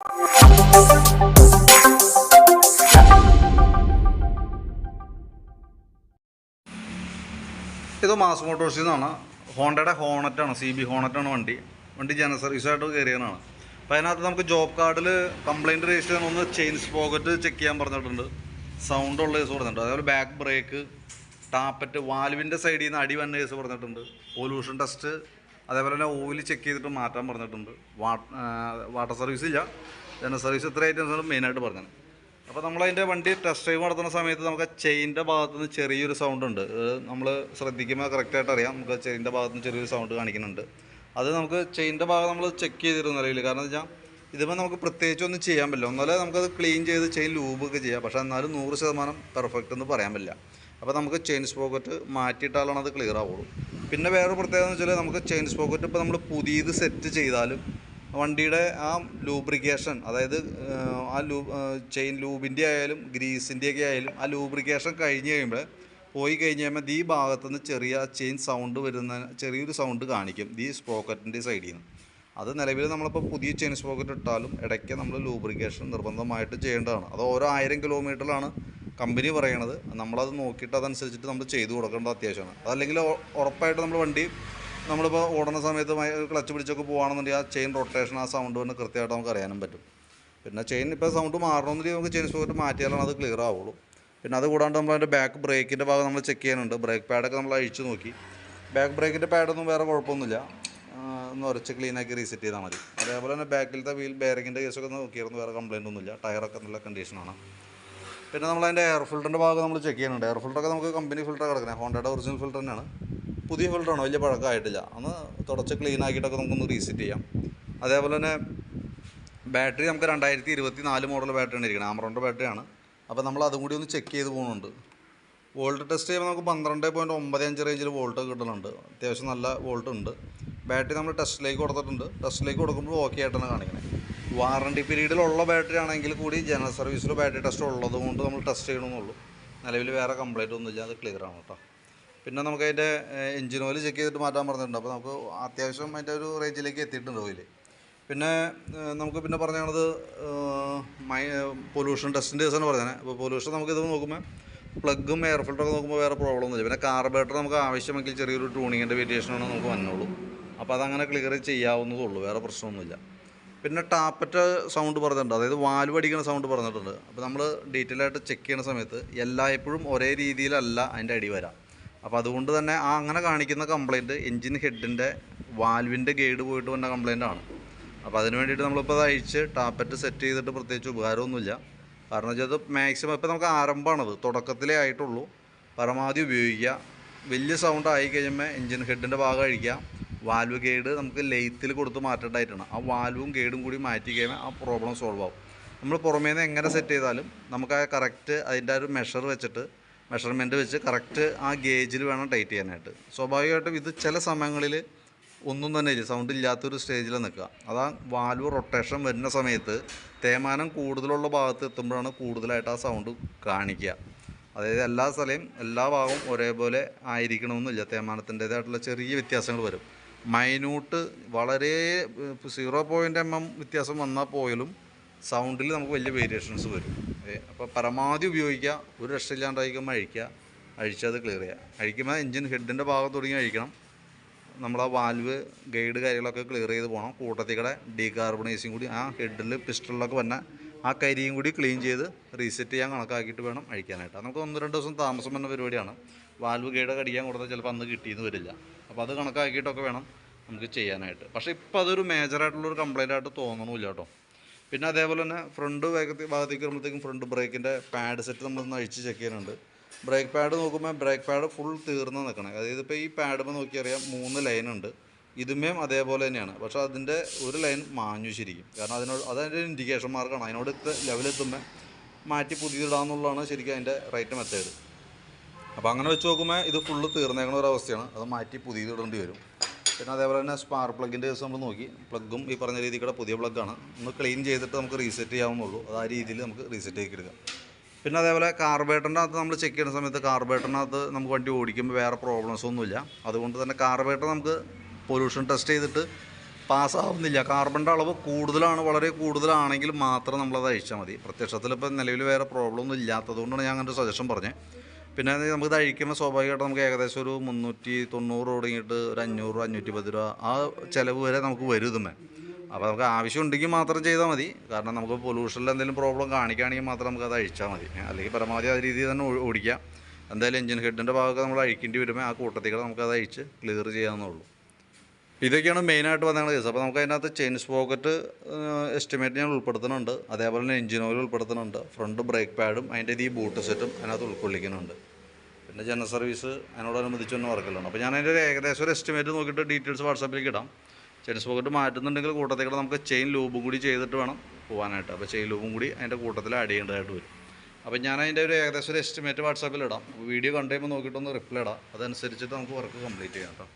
ഇത് മാസ് മോട്ടോഴ്സിൽ നിന്നാണ്. ഹോണ്ടയുടെ ഹോണറ്റാണ്, CB ഹോണറ്റാണ് വണ്ടി ജനറൽ സർവീസായിട്ട് കയറിയതാണ്. അപ്പോൾ അതിനകത്ത് നമുക്ക് ജോബ് കാർഡിൽ കംപ്ലയിൻറ്റ് രജിസ്റ്റർ ചെയ്യാൻ ഒന്ന് ചെയിൻ സ്പോക്കറ്റ് ചെക്ക് ചെയ്യാൻ പറഞ്ഞിട്ടുണ്ട്, സൗണ്ട് ഉള്ള കേസ് പറഞ്ഞിട്ടുണ്ട്. അതേപോലെ ബാക്ക് ബ്രേക്ക്, ടാപ്പറ്റ്, വാൽവിൻ്റെ സൈഡിൽ നിന്ന് അടി വന്ന കേസ് പറഞ്ഞിട്ടുണ്ട്. പൊല്യൂഷൻ ടെസ്റ്റ്, അതേപോലെ തന്നെ ഓയിൽ ചെക്ക് ചെയ്തിട്ട് മാറ്റാൻ പറഞ്ഞിട്ടുണ്ട്. വാട്ടർ സർവീസ് ഇല്ല, ജനറൽ സർവീസ് ഇത്ര ഐറ്റംസാണ് മെയിനായിട്ട് പറഞ്ഞത്. അപ്പോൾ നമ്മളതിൻ്റെ വണ്ടി ടെസ്റ്റ് ഡ്രൈവ് നടത്തുന്ന സമയത്ത് നമുക്ക് ചെയിൻ്റെ ഭാഗത്ത് നിന്ന് ചെറിയൊരു സൗണ്ട് ഉണ്ട്. നമ്മൾ ശ്രദ്ധിക്കുമ്പോൾ കറക്റ്റായിട്ട് അറിയാം, നമുക്ക് ചെയിൻ്റെ ഭാഗത്ത് നിന്ന് ചെറിയൊരു സൗണ്ട് കാണിക്കുന്നുണ്ട്. അത് നമുക്ക് ചെയിൻ്റെ ഭാഗം നമ്മൾ ചെക്ക് ചെയ്തിരുന്നു നിലവിൽ. കാരണം എന്ന് വെച്ചാൽ ഇതിപ്പോൾ നമുക്ക് പ്രത്യേകിച്ചൊന്നും ചെയ്യാൻ പറ്റില്ല. ഒന്നാലേ നമുക്കത് ക്ലീൻ ചെയ്ത് ചെയിൻ ലൂബൊക്കെ ചെയ്യാം, പക്ഷേ എന്നാലും 100% പെർഫെക്റ്റ് എന്ന് പറയാൻ പറ്റില്ല. അപ്പോൾ നമുക്ക് ചെയിൻ സ്പോക്കറ്റ് മാറ്റിയിട്ടാലാണ് അത് ക്ലിയർ ആവുള്ളൂ. പിന്നെ വേറെ പ്രത്യേകത എന്ന് വെച്ചാൽ നമുക്ക് ചെയിൻ സ്പോക്കറ്റ് ഇപ്പോൾ നമ്മൾ പുതിയത് സെറ്റ് ചെയ്താലും വണ്ടിയുടെ ആ ലൂബ്രിക്കേഷൻ, അതായത് ആ ചെയിൻ ലൂബിൻ്റെ ആയാലും ഗ്രീസിൻ്റെയൊക്കെ ആയാലും ആ ലൂബ്രിക്കേഷൻ കഴിഞ്ഞ് കഴിയുമ്പോൾ ഈ ഭാഗത്തുനിന്ന് ചെറിയ ചെയിൻ സൗണ്ട് വരുന്ന ചെറിയൊരു സൗണ്ട് കാണിക്കും ഈ സ്പോക്കറ്റിൻ്റെ സൈഡിൽ നിന്ന്. അത് നിലവിൽ നമ്മളിപ്പോൾ പുതിയ ചെയിൻ സ്പോക്കറ്റ് ഇട്ടാലും ഇടയ്ക്ക് നമ്മൾ ലൂബ്രിക്കേഷൻ നിർബന്ധമായിട്ട് ചെയ്യേണ്ടതാണ്. അത് ഓരോ 1000 കിലോമീറ്ററിലാണ് കമ്പനി പറയണത്. നമ്മളത് നോക്കിയിട്ട് അതനുസരിച്ചിട്ട് നമ്മൾ ചെയ്തു കൊടുക്കേണ്ടത് അത്യാവശ്യമാണ്. അതല്ലെങ്കിൽ ഉറപ്പായിട്ട് നമ്മൾ വണ്ടി നമ്മളിപ്പോൾ ഓടുന്ന സമയത്ത് ക്ലച്ച് പിടിച്ചൊക്കെ പോകുകയാണെന്നുണ്ടെങ്കിൽ ആ ചെയിൻ റൊട്ടേഷൻ, ആ സൗണ്ട് വന്ന് കൃത്യമായിട്ട് നമുക്ക് അറിയാനും പറ്റും. പിന്നെ ചെയിൻ ഇപ്പോൾ സൗണ്ട് മാറണമെന്നുണ്ടെങ്കിൽ നമുക്ക് ചെയിൻ സ്പോക്കറ്റ് മാറ്റിയാലാണ് അത് ക്ലിയർ ആവുള്ളൂ. പിന്നെ അത് കൂടാണ്ട് നമ്മൾ അതിൻ്റെ ബാക്ക് ബ്രേക്കിൻ്റെ ഭാഗം നമ്മൾ ചെക്ക് ചെയ്യാനുണ്ട്. ബ്രേക്ക് പാഡൊക്കെ നമ്മൾ അഴിച്ചു നോക്കി. ബാക്ക് ബ്രേക്കിൻ്റെ പാഡൊന്നും വേറെ കുഴപ്പമൊന്നുമില്ല, ഒന്ന് ഉരച്ച് ക്ലീനാക്കി റീസെറ്റ് ചെയ്താൽ മതി. അതേപോലെ തന്നെ ബാക്കിലത്തെ വീൽ ബെയറിങ്ങിൻ്റെ കേസൊക്കെ നോക്കിയായിരുന്നു, വേറെ കംപ്ലയിൻ്റ് ഒന്നുമില്ല. ടയറൊക്കെ നല്ല കണ്ടീഷനാണ്. പിന്നെ നമ്മളതിൻ്റെ എയർ ഫിൽറ്ററിൻ്റെ ഭാഗം നമ്മൾ ചെക്ക് ചെയ്യുന്നുണ്ട്. എയർ ഫിൽറ്ററൊക്കെ നമുക്ക് കമ്പനി ഫിൽറ്റർ കിടക്കുന്നത്, ഹോണ്ടയുടെ ഒറിജിനൽ ഫിൽറ്റർ തന്നെയാണ്. പുതിയ ഫിൽറ്ററാണ്, വലിയ പഴക്കമായിട്ടില്ല. ഒന്ന് തുടച്ച് ക്ലീൻ ആക്കിയിട്ടൊക്കെ നമുക്കൊന്ന് റീസെറ്റ് ചെയ്യാം. അതേപോലെ തന്നെ ബാറ്ററി നമുക്ക് 2024 മോഡൽ ബാറ്ററിയാണ് ഇരിക്കുന്നത്, ആമറോണിൻ്റെ ബാറ്ററിയാണ്. അപ്പോൾ നമ്മൾ അതും കൂടി ഒന്ന് ചെക്ക് ചെയ്ത് പോകുന്നുണ്ട്. വോൾട്ട് ടെസ്റ്റ് ചെയ്യുമ്പോൾ നമുക്ക് 12.95 റേഞ്ചിൽ വോൾട്ട് കിട്ടുന്നുണ്ട്. അത്യാവശ്യം നല്ല വോൾട്ട് ഉണ്ട്. ബാറ്ററി നമ്മൾ ടെസ്റ്റിലേക്ക് കൊടുത്തിട്ടുണ്ട്. ടെസ്റ്റിലേക്ക് കൊടുക്കുമ്പോൾ ഓക്കെ ആയിട്ടാണ് കാണിക്കുന്നത്. വാറണ്ടി പീരീഡിലുള്ള ബാറ്ററി ആണെങ്കിൽ കൂടി ജനറൽ സർവീസിൽ ബാറ്ററി ടെസ്റ്റ് ഉള്ളത് കൊണ്ട് നമ്മൾ ടെസ്റ്റ് ചെയ്യണമെന്നുള്ളൂ. നിലവിൽ വേറെ കംപ്ലയിൻ്റ് ഒന്നുമില്ല, അത് ക്ലിയർ ആണ് കേട്ടോ. പിന്നെ നമുക്ക് അതിൻ്റെ എഞ്ചിൻ ഓയിൽ ചെക്ക് ചെയ്തിട്ട് മാറ്റാൻ പറഞ്ഞിട്ടുണ്ട്. അപ്പോൾ നമുക്ക് അത്യാവശ്യം അതിൻ്റെ ഒരു റേഞ്ചിലേക്ക് എത്തിയിട്ടുണ്ട് ഓയിൽ. പിന്നെ നമുക്ക് പിന്നെ പറഞ്ഞത് പൊല്യൂഷൻ ടെസ്റ്റിൻ്റെ ദിവസമാണ് പറഞ്ഞത്. അപ്പോൾ പൊല്യൂഷൻ നമുക്കിത് നോക്കുമ്പോൾ പ്ലഗും എയർ ഫിൽറ്ററൊക്കെ നോക്കുമ്പോൾ വേറെ പ്രോബ്ലം ഒന്നുമില്ല. പിന്നെ കാർബറേറ്റർ നമുക്ക് ആവശ്യമെങ്കിൽ ചെറിയൊരു ട്യൂണിങ്ങിൻ്റെ വേരിയേഷനാണ് നമുക്ക് വന്നുള്ളൂ. അപ്പോൾ അതങ്ങനെ ക്ലിയർ ചെയ്യാവുന്നതുള്ളൂ, വേറെ പ്രശ്നമൊന്നുമില്ല. പിന്നെ ടാപ്പറ്റ് സൗണ്ട് പറഞ്ഞിട്ടുണ്ട്, അതായത് വാൽവ് അടിക്കുന്ന സൗണ്ട് പറഞ്ഞിട്ടുണ്ട്. അപ്പോൾ നമ്മൾ ഡീറ്റെയിൽ ആയിട്ട് ചെക്ക് ചെയ്യുന്ന സമയത്ത് എല്ലായ്പ്പോഴും ഒരേ രീതിയിലല്ല അതിൻ്റെ അടി വരാം. അപ്പോൾ അതുകൊണ്ട് തന്നെ ആ അങ്ങനെ കാണിക്കുന്ന കംപ്ലയിൻറ്റ് എൻജിൻ ഹെഡിൻ്റെ വാൽവിൻ്റെ ഗൈഡ് പോയിട്ട് വന്ന കംപ്ലയിൻ്റാണ്. അപ്പോൾ അതിന് വേണ്ടിയിട്ട് നമ്മളിപ്പോൾ അത് അഴിച്ച് ടാപ്പറ്റ് സെറ്റ് ചെയ്തിട്ട് പ്രത്യേകിച്ച് ഉപകാരമൊന്നുമില്ല. കാരണം വെച്ചാൽ അത് മാക്സിമം ഇപ്പോൾ നമുക്ക് ആരംഭമാണത്, തുടക്കത്തിലേ ആയിട്ടുള്ളൂ. പരമാവധി ഉപയോഗിക്കുക. വലിയ സൗണ്ട് ആയി കഴിയുമ്പോൾ എൻജിൻ ഹെഡിൻ്റെ ഭാഗം അഴിക്കുക. വാൽവ് ഗൈഡ് നമുക്ക് ലെയ്ത്തിൽ കൊടുത്ത് മാറ്റേണ്ടതായിട്ടാണ്. ആ വാൽവും ഗൈഡും കൂടി മാറ്റി കഴിയുമ്പോൾ ആ പ്രോബ്ലം സോൾവ് ആവും. നമ്മൾ പുറമേ നിന്ന് എങ്ങനെ സെറ്റ് ചെയ്താലും നമുക്ക് ആ കറക്റ്റ് അതിൻ്റെ ഒരു മെഷർമെൻറ്റ് വെച്ച് കറക്റ്റ് ആ ഗേജിൽ വേണം ടൈറ്റ് ചെയ്യാനായിട്ട്. സ്വാഭാവികമായിട്ടും ഇത് ചില സമയങ്ങളിൽ ഒന്നും തന്നെ ഇല്ല, സൗണ്ട് ഇല്ലാത്തൊരു സ്റ്റേജിൽ നിൽക്കുക. അതാ വാൽവ് റൊട്ടേഷൻ വരുന്ന സമയത്ത് തേയ്മാനം കൂടുതലുള്ള ഭാഗത്ത് എത്തുമ്പോഴാണ് കൂടുതലായിട്ട് ആ സൗണ്ട് കാണിക്കുക. അതായത് എല്ലാ ഭാഗവും ഒരേപോലെ ആയിരിക്കണമെന്നില്ല, തേയ്മാനത്തിൻ്റേതായിട്ടുള്ള ചെറിയ വ്യത്യാസങ്ങൾ വരും. മൈന്യൂട്ട് വളരെ 0.1 mm വ്യത്യാസം വന്നാൽ പോലും സൗണ്ടിൽ നമുക്ക് വലിയ വേരിയേഷൻസ് വരും. അപ്പോൾ പരമാവധി ഉപയോഗിക്കുക. ഒരു രക്ഷയില്ലാണ്ടായിരിക്കുമ്പോൾ അഴിച്ചത് ക്ലിയർ ചെയ്യുക. അഴിക്കുമ്പോൾ എൻജിൻ ഹെഡിൻ്റെ ഭാഗം തുടങ്ങി അഴിക്കണം. നമ്മൾ ആ വാൽവ് ഗൈഡ് കാര്യങ്ങളൊക്കെ ക്ലിയർ ചെയ്ത് പോകണം. കൂട്ടത്തിക്കടെ ഡീകാർബണൈസിങ് കൂടി ആ ഹെഡിൽ പിസ്റ്റളിലൊക്കെ വന്ന ആ കരിയും കൂടി ക്ലീൻ ചെയ്ത് റീസെറ്റ് ചെയ്യാൻ കണക്കാക്കിയിട്ട് വേണം അഴിക്കാനായിട്ട്. നമുക്ക് 1-2 ദിവസം താമസം വന്ന പരിപാടിയാണ്. വാൽവ് ഗൈഡ് കടിക്കാൻ കൊടുത്താൽ ചിലപ്പോൾ അന്ന് കിട്ടിയെന്ന് വരില്ല. അപ്പോൾ അത് കണക്കാക്കിയിട്ടൊക്കെ വേണം നമുക്ക് ചെയ്യാനായിട്ട്. പക്ഷേ ഇപ്പോൾ അതൊരു മേജറായിട്ടുള്ളൊരു കംപ്ലയിൻ്റ് ആയിട്ട് തോന്നണമില്ല കേട്ടോ. പിന്നെ അതേപോലെ തന്നെ ഫ്രണ്ട് ഭാഗത്തേക്ക് വരുമ്പോഴത്തേക്കും ഫ്രണ്ട് ബ്രേക്കിൻ്റെ പാഡ് സെറ്റ് നമ്മളൊന്ന് അഴിച്ച് ചെക്ക് ചെയ്യുന്നുണ്ട്. ബ്രേക്ക് പാഡ് നോക്കുമ്പോൾ ബ്രേക്ക് പാഡ് ഫുൾ തീർന്ന് നിൽക്കണം. അതായത് ഇപ്പോൾ ഈ പാഡുമ്പോൾ നോക്കിയറിയാം 3 ലൈനുണ്ട്. ഇതുമേം അതേപോലെ തന്നെയാണ്. പക്ഷേ അതിൻ്റെ ഒരു ലൈൻ മാഞ്ഞു ശരിക്കും. കാരണം അതതിൻ്റെ ഇൻഡിക്കേഷൻ മാർക്കാണ്. അതിനോട് ലെവലെത്തുമ്പോൾ മാറ്റി പുതിയതിടാന്നുള്ളതാണ് ശരിക്കും അതിൻ്റെ റൈറ്റ് മെത്തേഡ്. അപ്പോൾ അങ്ങനെ വെച്ച് നോക്കുമ്പോൾ ഇത് ഫുള്ള് തീർന്നേക്കുന്ന ഒരവസ്ഥയാണ്. അത് മാറ്റി പുതിയതിടേണ്ടി വരും. പിന്നെ അതേപോലെ തന്നെ സ്പാർക്ക് പ്ലഗിൻ്റെ കേസ് നമ്മൾ നോക്കി. പ്ലഗും ഈ പറഞ്ഞ രീതിയിൽ പുതിയ പ്ലഗാണ്. ഒന്ന് ക്ലീൻ ചെയ്തിട്ട് നമുക്ക് റീസെറ്റ് ചെയ്യാവുന്നുള്ളൂ. അത് ആ രീതിയിൽ നമുക്ക് റീസെറ്റ് ആക്കി എടുക്കാം. പിന്നെ അതേപോലെ കാർബറേറ്ററിൻ്റെ അകത്ത് നമ്മൾ ചെക്ക് ചെയ്യുന്ന സമയത്ത് കാർബറേറ്ററിനകത്ത് നമുക്ക് വണ്ടി ഓടിക്കുമ്പോൾ വേറെ പ്രോബ്ലംസ് ഒന്നുമില്ല. അതുകൊണ്ട് തന്നെ കാർബറേറ്റർ നമുക്ക് പൊല്യൂഷൻ ടെസ്റ്റ് ചെയ്തിട്ട് പാസ്സാവുന്നില്ല. കാർബണിൻ്റെ അളവ് കൂടുതലാണ്, വളരെ കൂടുതലാണെങ്കിൽ മാത്രം നമ്മളത് അഴിച്ചാൽ മതി. പ്രത്യക്ഷത്തിൽ ഇപ്പോൾ നിലവിൽ വേറെ പ്രോബ്ലം ഒന്നും ഇല്ലാത്തത് കൊണ്ടാണ് ഞാൻ അങ്ങനെ സജഷൻ പറഞ്ഞത്. പിന്നെ നമുക്കിത് അഴിക്കുമ്പോൾ സ്വാഭാവികമായിട്ട് നമുക്ക് ഏകദേശം ഒരു 390 തുടങ്ങിയിട്ട് ഒരു 500 510 രൂപ ആ ചിലവ് വരെ നമുക്ക് വരും ഇതുമേ. അപ്പോൾ നമുക്ക് ആവശ്യം ഉണ്ടെങ്കിൽ മാത്രം ചെയ്താൽ മതി. കാരണം നമുക്ക് പൊല്യൂഷനിൽ എന്തെങ്കിലും പ്രോബ്ലം കാണിക്കുകയാണെങ്കിൽ മാത്രം നമുക്കത് അഴിച്ചാൽ മതി. അല്ലെങ്കിൽ പരമാവധി ആ രീതിയിൽ തന്നെ ഓടിക്കാം. എന്തായാലും എഞ്ചിൻ ഹെഡിൻ്റെ ഭാഗമൊക്കെ നമ്മൾ അഴിക്കേണ്ടി വരുമ്പോൾ ആ കൂട്ടത്തിൽ നമുക്കത് അഴിച്ച് ക്ലിയർ ചെയ്യാവുന്നുള്ളൂ. ഇതൊക്കെയാണ് മെയിനായിട്ട് വന്ന കേസ്. അപ്പോൾ നമുക്ക് അതിനകത്ത് ചെയിൻ സ്പോക്കറ്റ് എസ്റ്റിമേറ്റ് ഞാൻ ഉൾപ്പെടുത്തുന്നുണ്ട്. അതേപോലെ തന്നെ എഞ്ചിൻ ഓയിൽ ഉൾപ്പെടുത്തുന്നുണ്ട്. ഫ്രണ്ട് ബ്രേക്ക് പാഡും അതിൻ്റെ ഈ ബൂട്ട് സെറ്റും അതിനകത്ത് ഉൾക്കൊള്ളിക്കുന്നുണ്ട്. പിന്നെ ജനറൽ സർവീസ് അതിനോടനുബന്ധിച്ച് തന്നെ വർക്കുകളാണ്. അപ്പോൾ ഞാൻ അതിൻ്റെ ഏകദേശം ഒരു എസ്റ്റിമേറ്റ് നോക്കിയിട്ട് ഡീറ്റെയിൽസ് വാട്സാപ്പിലേക്ക് ഇടാം. ചെയിൻ സ്പോക്കറ്റ് മാറ്റുന്നുണ്ടെങ്കിൽ കൂട്ടത്തിൽ നമുക്ക് ചെയിൻ ലൂബും കൂടി ചെയ്തിട്ട് വേണം പോകാനായിട്ട്. അപ്പോൾ ചെയിൻ ലൂബും കൂടി അതിൻ്റെ കൂട്ടത്തിൽ ആഡ് ചെയ്യേണ്ടതായിട്ട് വരും. അപ്പോൾ ഞാൻ അതിൻ്റെ ഒരു ഏകദേശം ഒരു എസ്റ്റിമേറ്റ് വാട്സാപ്പിൽ ഇടാം. വീഡിയോ കണ്ടു കഴിയുമ്പോൾ നോക്കിയിട്ടൊന്ന് റിപ്ലൈ ഇടാം. അതനുസരിച്ചിട്ട് നമുക്ക് വർക്ക് കംപ്ലീറ്റ് ചെയ്യാം കേട്ടോ.